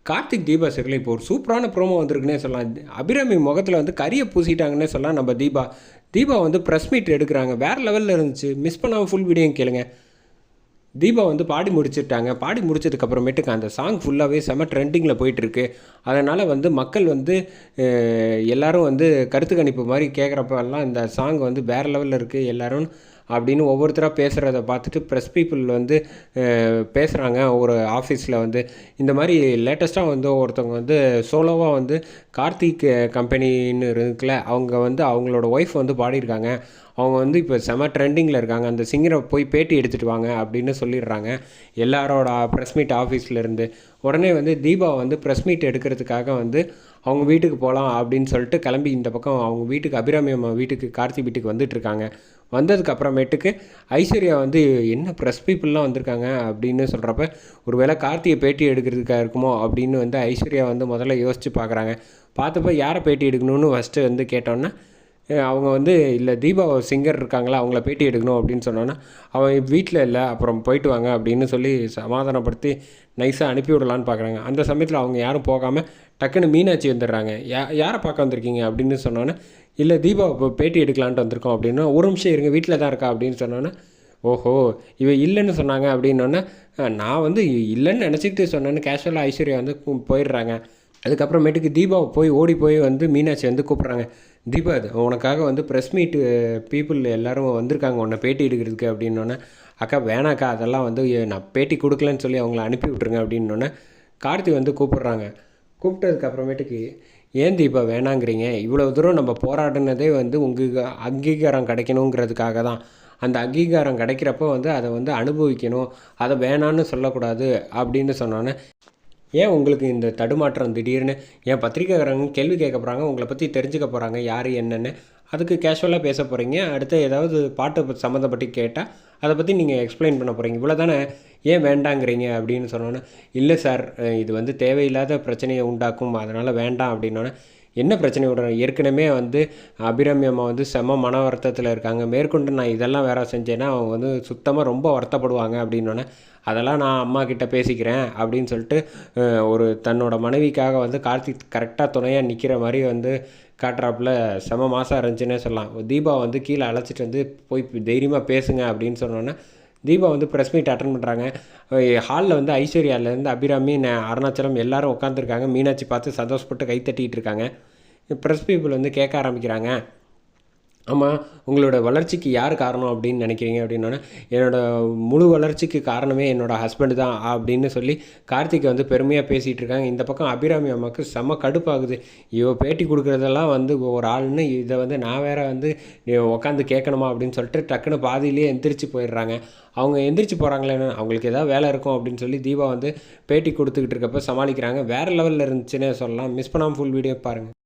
Karthik Deepa serial இப்போ ஒரு சூப்பரான ப்ரோமோ வந்திருக்குன்னே சொல்லலாம். அபிராமி முகத்தில் வந்து கரியை பூசிட்டாங்கன்னே சொல்லலாம். நம்ம தீபா வந்து ப்ரெஸ் மீட் எடுக்கிறாங்க. வேறு லெவலில் இருந்துச்சு. மிஸ் பண்ணாமல் ஃபுல் வீடியோ கேளுங்க. தீபா வந்து பாடி முடிச்சுட்டாங்க. பாடி முடிச்சதுக்கப்புறமேட்டுக்கு அந்த சாங் ஃபுல்லாகவே செம ட்ரெண்டிங்கில் போயிட்டுருக்கு. அதனால் வந்து மக்கள் வந்து எல்லோரும் வந்து கருத்து கணிப்பு மாதிரி கேட்குறப்பெல்லாம் இந்த சாங் வந்து வேறு லெவலில் இருக்குது எல்லோரும் அப்படின்னு ஒவ்வொருத்தராக பேசுகிறத பார்த்துட்டு ப்ரெஸ் பீப்புள் வந்து பேசுகிறாங்க. ஒரு ஆஃபீஸில் வந்து இந்த மாதிரி லேட்டஸ்ட்டாக வந்து ஒருத்தவங்க வந்து சோலோவாக வந்து கார்த்திக் கம்பெனின்னு இருக்குல்ல, அவங்க வந்து அவங்களோட ஒய்ஃப் வந்து பாடியிருக்காங்க. அவங்க வந்து இப்போ செம ட்ரெண்டிங்கில் இருக்காங்க. அந்த சிங்கரை போய் பேட்டி எடுத்துகிட்டு வாங்க அப்படின்னு சொல்லிடுறாங்க எல்லாரோட ப்ரெஸ் மீட் ஆஃபீஸ்லேருந்து. உடனே வந்து தீபா வந்து ப்ரெஸ் மீட் எடுக்கிறதுக்காக வந்து அவங்க வீட்டுக்கு போகலாம் அப்படின்னு சொல்லிட்டு கிளம்பி இந்த பக்கம் அவங்க வீட்டுக்கு அபிராமி அம்மா வீட்டுக்கு கார்த்திக் வீட்டுக்கு வந்துட்டுருக்காங்க. வந்ததுக்கு அப்புறமேட்டுக்கு ஐஸ்வர்யா வந்து என்ன ப்ரெஸ் பீப்புளெலாம் வந்திருக்காங்க அப்படின்னு சொல்கிறப்ப ஒரு வேளை கார்த்திகை பேட்டி எடுக்கிறதுக்காக இருக்குமோ அப்படின்னு வந்து ஐஸ்வர்யா வந்து முதல்ல யோசித்து பார்க்குறாங்க. பார்த்தப்ப யாரை பேட்டி எடுக்கணும்னு ஃபஸ்ட்டு வந்து கேட்டோன்னா அவங்க வந்து இல்லை தீபா சிங்கர் இருக்காங்களா அவங்கள பேட்டி எடுக்கணும் அப்படின்னு சொன்னோன்னா அவன் வீட்டில் இல்லை அப்புறம் போயிட்டு வாங்க அப்படின்னு சொல்லி சமாதானப்படுத்தி நைஸாக அனுப்பி விடலான்னு பார்க்குறாங்க. அந்த சமயத்தில் அவங்க யாரும் போகாமல் டக்குன்னு மீனாட்சி வந்துடுறாங்க. யாரை பார்க்க வந்திருக்கீங்க அப்படின்னு சொன்னோன்னே இல்லை தீபா இப்போ பேட்டி எடுக்கலான்ட்டு வந்திருக்கோம் அப்படின்னா ஒரு நிமிஷம் இருங்க வீட்டில் தான் இருக்கா அப்படின்னு சொன்னோன்னே ஓஹோ இவ இல்லைன்னு சொன்னாங்க அப்படின்னோடனே நான் வந்து இல்லைன்னு நினச்சிக்கிட்டு சொன்னேன்னு கேஷுவலாக ஐஸ்வர்யா வந்து போயிடுறாங்க. அதுக்கப்புறமேட்டுக்கு தீபாவை போய் ஓடி போய் வந்து மீனாட்சி வந்து கூப்பிட்றாங்க. தீபா இது உனக்காக வந்து ப்ரெஸ் மீட்டு பீப்புள் எல்லோரும் வந்திருக்காங்க உன்னை பேட்டி எடுக்கிறதுக்கு அப்படின்னோடனே அக்கா வேணாக்கா அதெல்லாம் வந்து நான் பேட்டி கொடுக்கலன்னு சொல்லி அவங்கள அனுப்பி விட்ருங்க அப்படின்னோடனே கார்த்தி வந்து கூப்பிட்றாங்க. கூப்பிட்டதுக்கு அப்புறமேட்டுக்கு ஏன் தீபா வேணாங்கிறீங்க, இவ்வளோ தூரம் நம்ம போராடினதே வந்து உங்களுக்கு அங்கீகாரம் கிடைக்கணுங்கிறதுக்காக தான். அந்த அங்கீகாரம் கிடைக்கிறப்போ வந்து அதை வந்து அனுபவிக்கணும், அதை வேணான்னு சொல்லக்கூடாது அப்படின்னு சொன்னோன்னே ஏன் உங்களுக்கு இந்த தடுமாற்றம் திடீர்னு ஏன் பத்திரிக்கைக்காரங்க கேள்வி கேட்க போகிறாங்க, உங்களை பற்றி தெரிஞ்சுக்க போகிறாங்க யார் என்னென்னு, அதுக்கு கேஷுவலாக பேச போகிறீங்க. அடுத்து ஏதாவது பாட்டு சம்மந்தப்பட்டு கேட்டால் அதை பற்றி நீங்கள் எக்ஸ்பிளைன் பண்ண போகிறீங்க, இவ்வளோ தானே, ஏன் வேண்டாங்கிறீங்க அப்படின்னு சொன்னோன்னே இல்லை சார் இது வந்து தேவையில்லாத பிரச்சனையை உண்டாக்கும் அதனால் வேண்டாம் அப்படின்னோன்னே என்ன பிரச்சனை விடுறேன், ஏற்கனவே வந்து அபிராமி அம்மா வந்து செம மன வருத்தத்தில் இருக்காங்க, மேற்கொண்டு நான் இதெல்லாம் வேறு செஞ்சேன்னா அவங்க வந்து சுத்தமாக ரொம்ப வருத்தப்படுவாங்க அப்படின்னோடனே அதெல்லாம் நான் அம்மா கிட்ட பேசிக்கிறேன் அப்படின்னு சொல்லிட்டு ஒரு தன்னோட மனைவிக்காக வந்து கார்த்திக் கரெக்டாக துணையாக நிற்கிற மாதிரி வந்து காட்டுறாப்புல செம மாதம் இருந்துச்சுன்னே சொல்லலாம். தீபா வந்து கீழே அழைச்சிட்டு வந்து போய் தைரியமாக பேசுங்க அப்படின்னு சொன்னோன்னே தீபா வந்து ப்ரெஸ் மீட் அட்டன் பண்ணுறாங்க. ஹாலில் வந்து ஐஸ்வர்யாவிலேருந்து அபிராமி அருணாச்சலம் எல்லோரும் உட்காந்துருக்காங்க. மீனாட்சி பார்த்து சந்தோஷப்பட்டு கை தட்டிகிட்டு இருக்காங்க. ப்ரெஸ் பீப்புள் வந்து கேட்க ஆரம்பிக்கிறாங்க. ஆமாம் உங்களோட வளர்ச்சிக்கு யார் காரணம் அப்படின்னு நினைக்கிறீங்க அப்படின்னோடனே என்னோடய முழு வளர்ச்சிக்கு காரணமே என்னோடய ஹஸ்பண்டு தான் அப்படின்னு சொல்லி கார்த்திகை வந்து பெருமையாக பேசிகிட்டு இருக்காங்க. இந்த பக்கம் அபிராமி அம்மாவுக்கு செம்ம கடுப்பாகுது. இவ பேட்டி கொடுக்குறதெல்லாம் வந்து ஒரு ஆள்னு இதை வந்து நான் வேறு வந்து உட்காந்து கேட்கணுமா அப்படின்னு சொல்லிட்டு டக்குன்னு பாதியிலே எந்திரிச்சு போயிடுறாங்க. அவங்க எந்திரிச்சு போகிறாங்களேன்னு அவங்களுக்கு ஏதாவது வேலை இருக்கும் அப்படின்னு சொல்லி தீபா வந்து பேட்டி கொடுத்துக்கிட்டு இருக்கப்போ சமாளிக்கிறாங்க. வேறு லெவலில் இருந்துச்சுன்னே சொல்லலாம். மிஸ் பண்ணாமல் ஃபுல் வீடியோ பாருங்கள்.